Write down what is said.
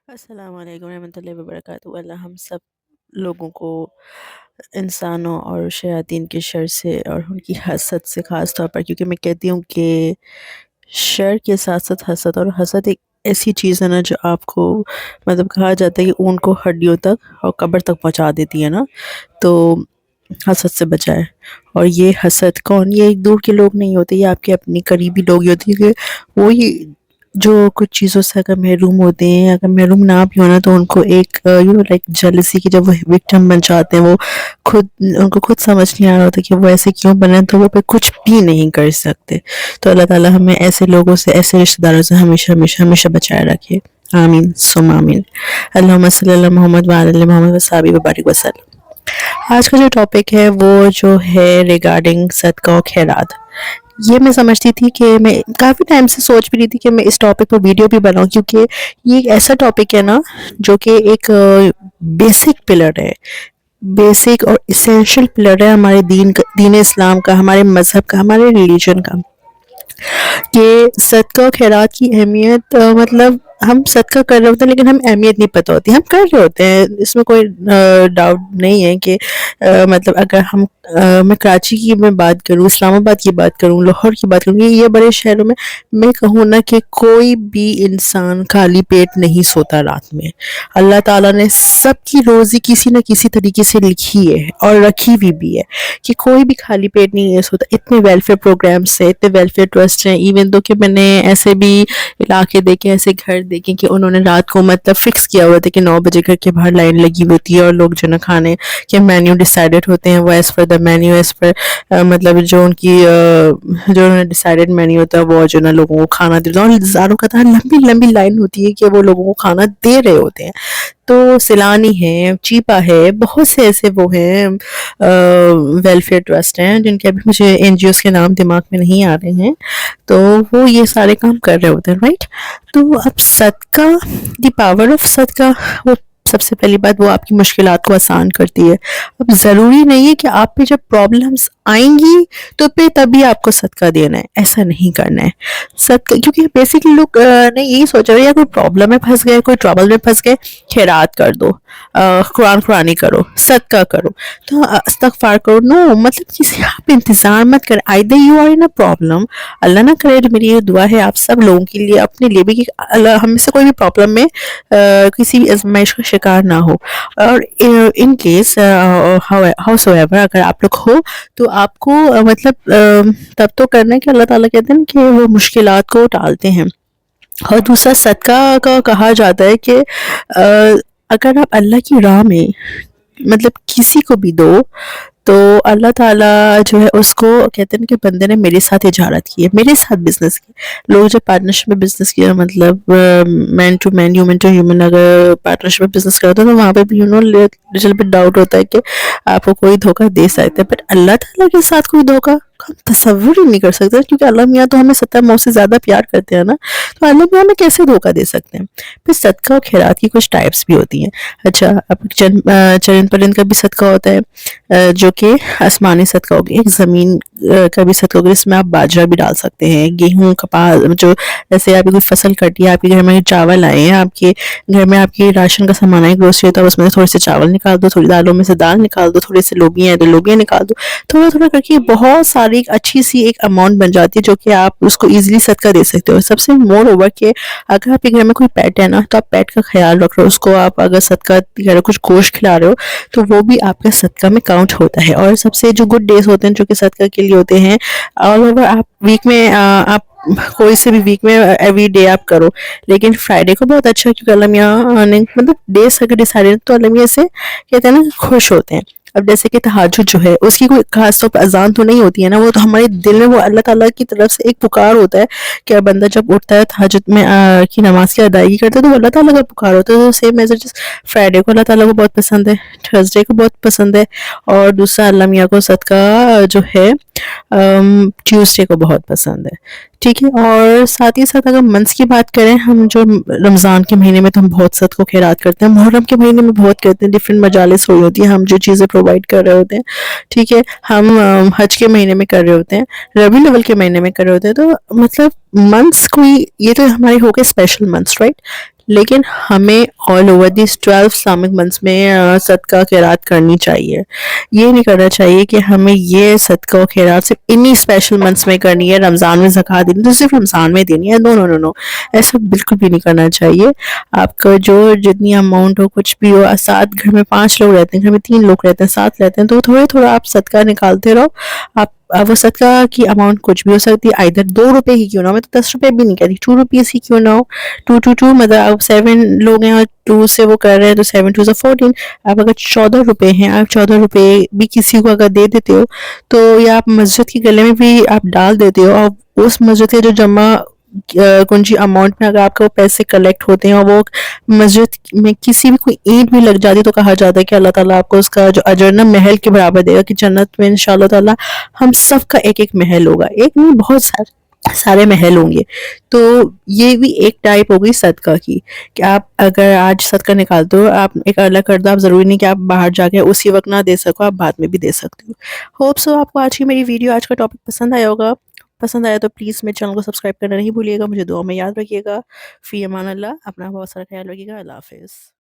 السلام علیکم ورحمۃ اللہ وبرکاتہ۔ اللہ ہم سب لوگوں کو انسانوں اور شیاطین کے شر سے اور ان کی حسد سے خاص طور پر، کیونکہ میں کہتی ہوں کہ شر کے ساتھ ساتھ حسد، اور حسد ایک ایسی چیز ہے نا جو آپ کو مطلب کہا جاتا ہے کہ اون کو ہڈیوں تک اور قبر تک پہنچا دیتی ہے نا، تو حسد سے بچائے۔ اور یہ حسد کون؟ یہ ایک دور کے لوگ نہیں ہوتے، یہ آپ کے اپنے قریبی لوگ ہی ہوتے ہیں، کہ وہ یہ جو کچھ چیزوں سے اگر محروم ہوتے ہیں، اگر محروم نہ بھی ہونا تو ان کو ایک لائک جیلسی کی جب وہ وکٹم بن جاتے ہیں، وہ خود ان کو خود سمجھ نہیں آ رہا ہوتا کہ وہ ایسے کیوں بنے، تو وہ پہ کچھ بھی نہیں کر سکتے۔ تو اللہ تعالیٰ ہمیں ایسے لوگوں سے، ایسے رشتہ داروں سے ہمیشہ ہمیشہ ہمیشہ بچائے رکھے، آمین ثم آمین۔ اللہم صلی اللہ محمد وعلی آل محمد وصحبہ وبارک وسلم۔ آج کا جو ٹاپک ہے وہ جو ہے ریگارڈنگ صدقہ و خیرات۔ یہ میں سمجھتی تھی کہ میں کافی ٹائم سے سوچ بھی رہی تھی کہ میں اس ٹاپک پر ویڈیو بھی بناؤں، کیونکہ یہ ایک ایسا ٹاپک ہے نا جو کہ ایک بیسک پلر ہے، بیسک اور اسینشل پلر ہے ہمارے دین اسلام کا، ہمارے مذہب کا، ہمارے ریلیجن کا، کہ صدقہ و خیرات کی اہمیت مطلب ہم صدقہ کر رہے ہوتے ہیں لیکن ہم اہمیت نہیں پتہ ہوتی، ہم کر رہے ہوتے ہیں، اس میں کوئی ڈاؤٹ نہیں ہے کہ مطلب اگر میں کراچی کی میں بات کروں، اسلام آباد کی بات کروں، لاہور کی بات کروں، یہ بڑے شہروں میں کہوں نا کہ کوئی بھی انسان خالی پیٹ نہیں سوتا رات میں۔ اللہ تعالیٰ نے سب کی روزی کسی نہ کسی طریقے سے لکھی ہے اور رکھی بھی ہے، کہ کوئی بھی خالی پیٹ نہیں ہے سوتا۔ اتنے ویلفیئر پروگرامس ہیں، اتنے ویلفیئر ٹرسٹ ہیں، ایون تو کہ میں نے ایسے بھی علاقے دیکھے، ایسے گھر دیکھیں کہ انہوں نے رات کو مطلب فکس کیا ہوا تھا کہ 9 بجے گھر کے باہر لائن لگی ہوتی ہے، اور لوگ جو نا کھانے کے مینیو ڈیسائیڈڈ ہوتے ہیں، وہ as per the menu, as per مطلب جو ان کی جو انہوں نے ڈیسائیڈڈ مینیو ہوتا ہے وہ جو نا لوگوں کو کھانا دیتا ہے، اور ہزاروں کا لمبی لمبی لائن ہوتی ہے کہ وہ لوگوں کو کھانا دے رہے ہوتے ہیں۔ تو سیلانی ہے، چیپا ہے، بہت سے ایسے وہ ہیں ویلفیئر ٹرسٹ ہیں جن کے ابھی مجھے این جی اوز کے نام دماغ میں نہیں آ رہے ہیں، تو وہ یہ سارے کام کر رہے ہوتے ہیں، رائٹ۔ تو اب صدقہ، دی پاور آف صدقہ، وہ سب سے پہلی بات وہ آپ کی مشکلات کو آسان کرتی ہے۔ اب ضروری نہیں ہے کہ آپ پہ جب پرابلمس آئیں گی تو پھر تبھی آپ کو صدقہ دینا ہے، ایسا نہیں کرنا ہے۔ صدقہ کیونکہ بیسکلی لوگ نے یہی سوچا یا کوئی پرابلم میں پھنس گئے، کوئی ٹربل میں پھنس گئے، خیرات کر دو، قرآن کرو، صدقہ کرو، تو استغفار کرو۔ نو، مطلب کسی آپ انتظار مت کریں، either you are in a problem، اللہ نہ کرے، میری یہ دعا ہے آپ سب لوگوں کے لیے، اپنے لیے بھی، کہ اللہ ہم میں سے کوئی بھی پرابلم میں کسی بھی آزمائش کا شکار نہ ہو۔ اور ان کیس ہاؤس ایور اگر آپ لوگ ہو تو آپ کو مطلب تب تو کرنا ہے کہ اللہ تعالیٰ کہتے ہیں کہ وہ مشکلات کو ٹالتے ہیں۔ اور دوسرا صدقہ کا کہا جاتا ہے کہ اگر آپ اللہ کی راہ میں مطلب کسی کو بھی دو تو اللہ تعالیٰ جو ہے اس کو کہتے ہیں کہ بندے نے میرے ساتھ اجارت کی ہے، میرے ساتھ بزنس کی۔ لوگ جب پارٹنرشپ میں بزنس کیا، مطلب man to man, human to human, اگر پارٹنرشپ میں بزنس کرتا ہے تو وہاں پہ بھی لٹل بٹ ڈاؤٹ ہوتا ہے کہ آپ کو کوئی دھوکہ دے سکتا ہے، بٹ اللہ تعالیٰ کے ساتھ کوئی دھوکہ ہم تصور ہی نہیں کر سکتے، کیونکہ اللہ میاں تو ہمیں 70 ماؤں سے زیادہ پیار کرتے ہیں نا، تو اللہ میاں میں کیسے دھوکہ دے سکتے ہیں۔ پھر صدقہ و خیرات کی کچھ ٹائپس بھی ہوتی ہیں۔ اچھا، اب چرند پرند کا بھی صدقہ ہوتا ہے، جو کہ آسمانی صدقہ ہوگی، ایک زمین کا بھی صدقہ ہوگا، اس میں آپ باجرہ بھی ڈال سکتے ہیں، گیہوں، کپاس، جو جیسے آپ کی کوئی فصل کٹی ہے، آپ کے گھر میں چاول آئے ہیں، آپ کے گھر میں آپ کے راشن کا سامان آئے، گروسری ہوتا ہے، اس میں سے تھوڑے سے چاول نکال دو، تھوڑی دالوں میں سے دال نکال دو، تھوڑے سے لوبیا ہیں تو لوبیا نکال دو، تھوڑا تھوڑا کر کے بہت ساری ایک اچھی سی ایک اماؤنٹ بن جاتی ہے جو کہ آپ اس کو ایزیلی صدقہ دے سکتے ہو۔ سب سے مور اوور کہ اگر آپ کے گھر میں کوئی پیٹ ہے نا تو آپ پیٹ کا خیال رکھ رہے ہو، اس کو آپ اگر صدقہ کچھ گوشت کھلا رہے ہو تو وہ بھی آپ کا صدقہ میں کاؤنٹ ہوتا ہے۔ اور سب سے جو گڈ ڈیز ہوتے ہیں جو کہ صدقہ کے لیے ہوتے ہیں، آل اوور آپ ویک میں آپ کوئی سے بھی ویک میں ایوری ڈے آپ کرو، لیکن فرائیڈے کو بہت اچھا، کیونکہ اللہ میاں نے مطلب ڈیز اگر ڈیسائیڈ تو اللہ میاں سے کہتے ہیں نا خوش ہوتے ہیں۔ اب جیسے کہ تہجد جو ہے اس کی کوئی خاص طور پر اذان تو نہیں ہوتی ہے نا، وہ تو ہمارے دل میں وہ اللہ تعالیٰ کی طرف سے ایک پکار ہوتا ہے کہ بندہ جب اٹھتا ہے تہجد میں کی نماز کی ادائیگی کرتا ہے تو اللہ تعالیٰ کا پکار ہوتا ہے۔ تو سیم میسیجز فرائیڈے کو اللہ تعالیٰ کو بہت پسند ہے، تھرسڈے کو بہت پسند ہے، اور دوسرا اللہ میاں کو صدقہ جو ہے ٹیوزڈے کو بہت پسند ہے، ٹھیک ہے۔ اور ساتھ ہی ساتھ اگر منتھس کی بات کریں، ہم جو رمضان کے مہینے میں تو ہم بہت صدقہ و خیرات کرتے ہیں، محرم کے مہینے میں بہت کرتے ہیں، ڈفرینٹ مجالس ہوئی ہوتی ہیں، ہم جو چیزیں پرووائڈ کر رہے ہوتے ہیں، ٹھیک ہے۔ ہم حج کے مہینے میں کر رہے ہوتے ہیں، ربیع الاول کے مہینے میں کر رہے ہوتے ہیں، تو مطلب منتھس کوئی یہ تو ہمارے ہو گئے اسپیشل منتھس، رائٹ۔ لیکن ہمیں آل اوور دیس 12 اسلامک منتھس میں صدقہ خیرات کرنی چاہیے. یہ نہیں کرنا چاہیے کہ ہمیں یہ صدقہ و خیرات صرف انہی اسپیشل منتھس میں کرنی ہے، رمضان میں زکوٰۃ دینی تو صرف رمضان میں دینی ہے. نو نو نو نو، ایسا بالکل بھی نہیں کرنا چاہیے. آپ کا جو جتنی اماؤنٹ ہو کچھ بھی ہو، ساتھ گھر میں 5 لوگ رہتے ہیں، گھر میں 3 لوگ رہتے ہیں، 7 رہتے ہیں، تو تھوڑا تھوڑا آپ صدقہ نکالتے رہو. آپ وہ صدقہ کی اماؤنٹ کچھ بھی ہو سکتی ہے، ادھر 2 روپے ہی کیوں نہ ہو، میں تو 10 روپے بھی نہیں کہتی، 2 روپیز ہی کیوں نہ ہو. ٹو مطلب آپ 7 لوگ ہیں اور 2 سے وہ کر رہے ہیں تو 7 2 14. آپ اگر 14 روپے ہیں، آپ 14 روپے بھی کسی کو اگر دے دیتے ہو تو یا آپ مسجد کے گلے میں بھی آپ ڈال دیتے ہو، اور اس مسجد کے جو جمع کنجی اماؤنٹ میں اگر آپ کو پیسے کلیکٹ ہوتے ہیں اور وہ مسجد میں کسی بھی کوئی اینٹ بھی لگ جاتی تو کہا جاتا ہے کہ اللہ تعالیٰ آپ کو اس کا جو اجر نا محل کے برابر دے گا، کہ جنت میں انشاءاللہ تعالیٰ ہم سب کا ایک ایک محل ہوگا، ایک نہیں بہت سارے محل ہوں گے. تو یہ بھی ایک ٹائپ ہوگئی صدقہ کی، کہ آپ اگر آج صدقہ نکالتے ہو، آپ ایک الگ کر دو، آپ ضروری نہیں کہ آپ باہر جا کے اسی وقت نہ دے سکو، آپ بعد میں بھی دے سکتے ہو. ہوپ سو آپ کو آج کی میری ویڈیو، آج کا ٹاپک پسند آیا ہوگا. پسند آیا تو پلیز میرے چینل کو سبسکرائب کرنا نہیں بھولیے گا، مجھے دعا میں یاد رکھیے گا. فی امان اللہ، اپنا بہت سارا خیال رکھیے گا. اللہ حافظ.